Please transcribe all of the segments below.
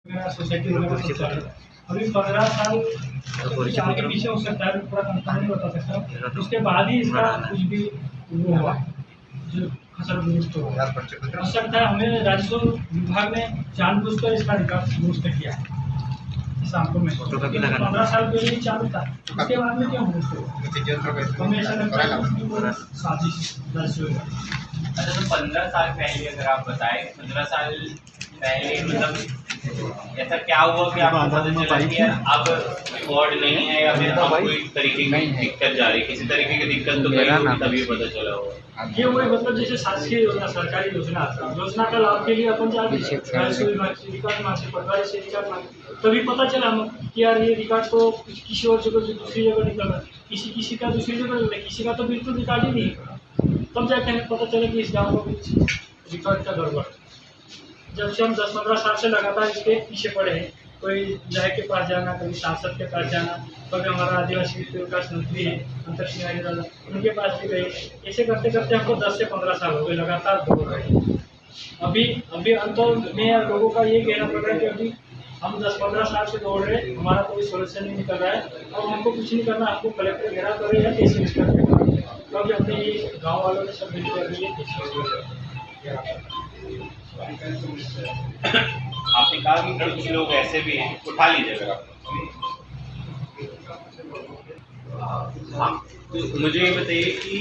मेरा सोसाइटी वगैरह सब चल रहा है। अभी 15 साल आगे पीछे हो सकता है, पूरा कंफर्म नहीं बता सकता। उसके बाद ही इसका कुछ भी वो हुआ जो फसल दुरुस्त हुआ। हो सकता है हमें राजस्व विभाग ने जानबूझकर इसका रिकॉर्ड दुरुस्त किया है इस आंकड़ों में। 15 साल पहले ही चालू था, उसके बाद में क्यों दुरुस्त हुआ? हमें ऐसा लगता है साजिश राजस्व विभाग। अच्छा, तो 15 साल पहले अगर आप बताएं, 15 साल पहले मतलब ऐसा क्या हुआ कि आपको पता चला कि यार अब रिकॉर्ड नहीं है या फिर अब कोई तरीके की दिक्कत जा रही है? किसी तरीके की दिक्कत तो कहीं होगी तभी पता चला होगा। ये वही मतलब जैसे शासकीय योजना, सरकारी योजना योजना का लाभ के लिए अपन जाते हैं राजस्व विभाग से रिकॉर्ड मांगते, पटवारी से रिकॉर्ड मांगते, तभी पता चला हम कि यार ये रिकॉर्ड तो किसी और जगह से दूसरी जगह निकल रहा है, किसी का दूसरी जगह निकल रहा है, किसी का तो बिल्कुल रिकॉर्ड ही नहीं है। तब जाके हमें पता चला कि इस गाँव में कुछ रिकॉर्ड का गड़बड़। जब से हम 10-15 साल से लगातार इसके पीछे पड़े हैं, कोई विधायक के पास जाना, कभी सांसद के पास जाना, कभी हमारा आदिवासी विकास मंत्री है अंतर सिंह दादा, उनके पास भी गए। ऐसे करते करते हमको 10 से 15 साल हो गए लगातार दौड़ रहे हैं। अभी अंत में लोगों का ये कहना पड़ रहा है कि अभी हम 10-15 साल से दौड़ रहे हैं, हमारा कोई सोल्यूशन नहीं निकल रहा है और हमको कुछ नहीं करना, हमको कलेक्टर घेराव कर रहे हैं केस करके, क्योंकि अपने ये गाँव वालों ने सब मिलकर अभी ये आपने कहा कि कुछ लोग ऐसे भी हैं, उठा लीजिएगा। हाँ, तो मुझे ये बताइए कि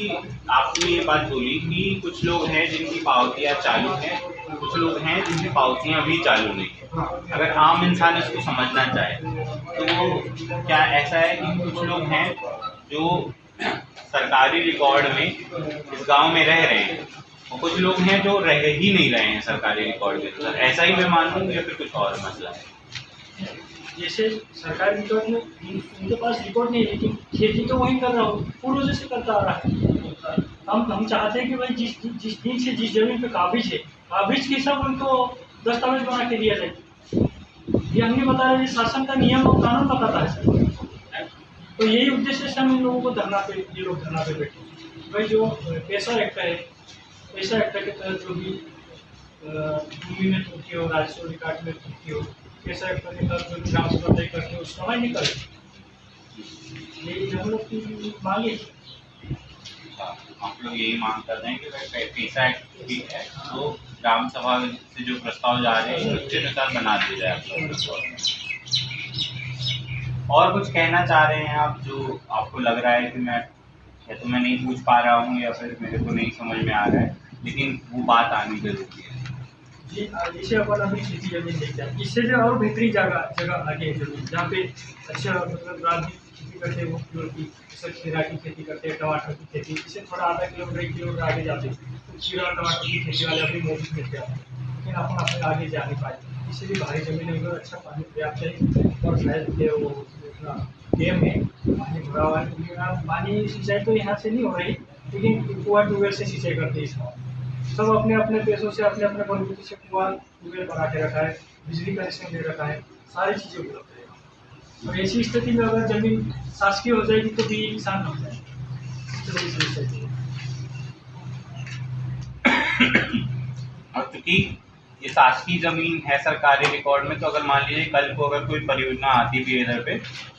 आपने ये बात बोली कि कुछ लोग हैं जिनकी पावतियाँ चालू हैं, कुछ लोग हैं जिनकी पावतियाँ अभी चालू नहीं है। अगर आम इंसान इसको समझना चाहे तो क्या ऐसा है कि कुछ लोग हैं जो सरकारी रिकॉर्ड में इस गांव में रह रहे हैं और कुछ लोग हैं जो रह ही नहीं रहे हैं सरकारी रिकॉर्ड में, तो ऐसा ही मैं मान लूँ या फिर कुछ और मसला है? जैसे सरकारी रिकॉर्ड में उनके पास रिकॉर्ड नहीं है, लेकिन खेती तो वही कर रहा हूँ, पूर्वजों से करता आ रहा है। हम चाहते हैं कि भाई जिस दिन से जिस जमीन पे काबिज है, काबिज के सब उनको दस्तावेज बना के दिया जाए। ये हमने बताया, ये शासन का नियम और कानून बताता है सर। तो यही उद्देश्य से हम इन लोगों को ये लोग धरना पे बैठे। भाई जो पैसा एक्ट है, पैसा एक्ट के तहत जो भी भूमि में त्रुटि हो, राजस्व रिकॉर्ड में त्रुटि हो, पैसा एक्ट के तहत जो ग्राम सभा तय करते हैं उसका नहीं करे, यही हम लोग की मांग है। आप लोग यही मांग कर रहे हैं कि पैसा एक्ट भी है तो ग्राम सभा से जो प्रस्ताव जा रहे हैं उसके अनुसार बना दिया जाए आप लोग। और कुछ कहना चाह रहे हैं आप जो आपको लग रहा है कि मैं नहीं पूछ पा रहा हूँ या फिर मेरे को नहीं समझ में आ रहा है, लेकिन वो बात आनी जरूरी है? जी, जैसे अपन अभी खेती जमीन देखते हैं, इससे जो और बेहतरीन जगह आगे है जमीन, जहाँ पे अच्छा मतलब राजनीतिक खेती करते हैं, वो की खीरा की खेती करते हैं, टमाटर की खेती, इससे थोड़ा आधा किलोमीटर 1 किलोमीटर आगे जाते हैं तो खीरा टमाटर की खेती वाले अभी मौजूद मिलते हैं, लेकिन अपन अपने आगे जा नहीं पाए। इससे भी भारी जमीन है, अच्छा पानी पर्याप्त है और शायद वो अपना डैम है, पानी भरा हुआ है, पानी सिंचाई तो यहाँ से नहीं हो रही, लेकिन कुआं ट्यूबवेल से सिंचाई करते हैं इसका। सब अपने अपने पैसों से अपने अपने बलबूते से कुआं ट्यूबवेल बना के रखा है, बिजली कनेक्शन दे रखा है, सारी चीज़ें उपलब्ध है। और ऐसी स्थिति में अगर जमीन शासकीय हो जाएगी तो भी नुकसान हो जाएगा। और क्योंकि ये शासकीय जमीन है सरकारी रिकॉर्ड में, तो अगर मान लीजिए कल को अगर कोई परियोजना आती भी है इधर पे,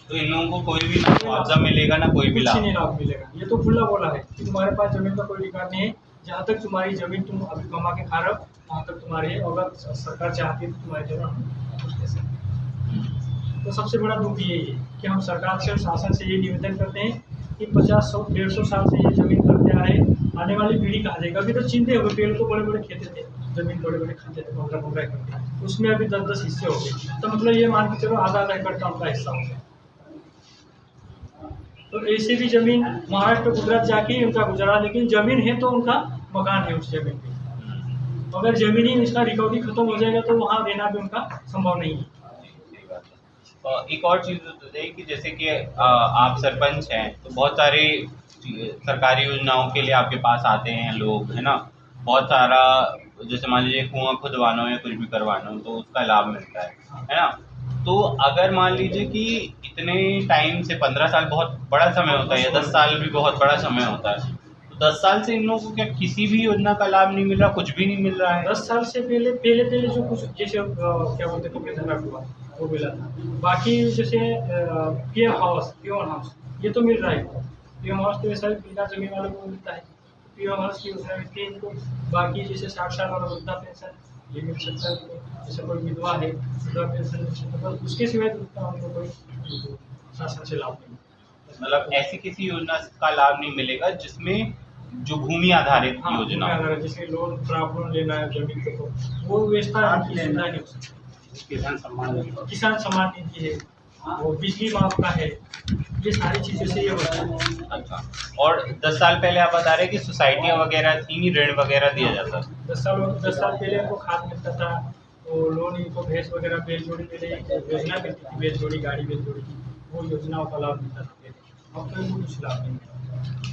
तो इन लोगों को कोई भी ना मुआवजा मिलेगा ना कोई भी लाभ मिलेगा। ये तो खुला बोला है कि तुम्हारे पास जमीन का कोई रिकॉर्ड नहीं है, जहाँ तक तुम्हारी जमीन तुम अभी कमा के खा रहे हो वहाँ तक तुम्हारी है, अगर सरकार चाहती है तो तुम्हारी जगह हम कुछ दे सकते हैं। तो सबसे बड़ा दुख यही है कि हम सरकार से, शासन से ये निवेदन करते हैं कि 50-100-150 साल से ये जमीन करते आ रहे हैं, आने वाली पीढ़ी कहाँ जाएगा? अभी तो चिंते हो गए, पेड़ तो बड़े बड़े खेते थे, जमीन बड़े बड़े खाते थे, 15-15 एकड़, उसमें अभी 10-10 हिस्से हो गए, तो मतलब ये मान के चलो आधा एकड़ का उनका हिस्सा हो गया। तो ऐसे भी जमीन महाराष्ट्र गुजरात जाके उनका गुजारा, लेकिन जमीन है तो उनका मकान है उस जमीन पे। अगर जमीन ही उसका रिकवरी खत्म हो जाएगा तो वहाँ रहना भी उनका संभव नहीं है। एक और चीज़ बताइए कि जैसे कि आप सरपंच हैं तो बहुत सारे सरकारी योजनाओं के लिए आपके पास आते हैं लोग, है ना? बहुत सारा जैसे मान लीजिए कुआं खुदवाना हो या कुछ भी करवाना हो तो उसका लाभ मिलता है ना? तो अगर मान लीजिए कि इतने टाइम से 15 साल बहुत बड़ा समय होता है या 10 साल भी बहुत बड़ा समय होता है, तो 10 साल से इन लोगों को क्या किसी भी योजना का लाभ नहीं मिल रहा, कुछ भी नहीं मिल रहा है? 10 साल से पहले जो कुछ जैसे क्या बोलते हैं कपिल धरा हुआ वो मिला था। बाकी जैसे प्योर हाउस ये तो मिल रहा है। प्योर हाउस तो ऐसा बिना जमीन वालों को मिलता है। प्योर हाउस की योजना मिलती है इनको। बाकी जैसे 60 साल वाला वृद्धा पेंशन ये मिल सकता है उनको। जैसे कोई विधवा है विधवा पेंशन मिल सकता है, बस उसके सिवाय दूसरा उनको कोई शासन से लाभ नहीं। मतलब ऐसी किसी योजना का लाभ नहीं मिलेगा जिसमें जो भूमि आधारित हाँ, योजना हो। अगर जैसे क्रॉप लोन लेना है जमीन को तो वो व्यवस्था की सुविधा नहीं हो सकती। किसान सम्मान निधि है, वो बिजली माफ का है, ये सारी चीज़ों से ये होता है। अच्छा, और 10 साल पहले आप बता रहे कि सोसाइटियाँ वगैरह थी, ऋण वगैरह दिया जाता था। 10 साल पहले हमको खाद मिलता था, वो लोन इनको भैंस वगैरह बैलजोड़ी के लिए योजना मिलती थी, बैलजोड़ी गाड़ी बैलजोड़ी की, वो योजनाओं का लाभ मिलता था पहले। अब तो इनको कुछ लाभ नहीं मिलता।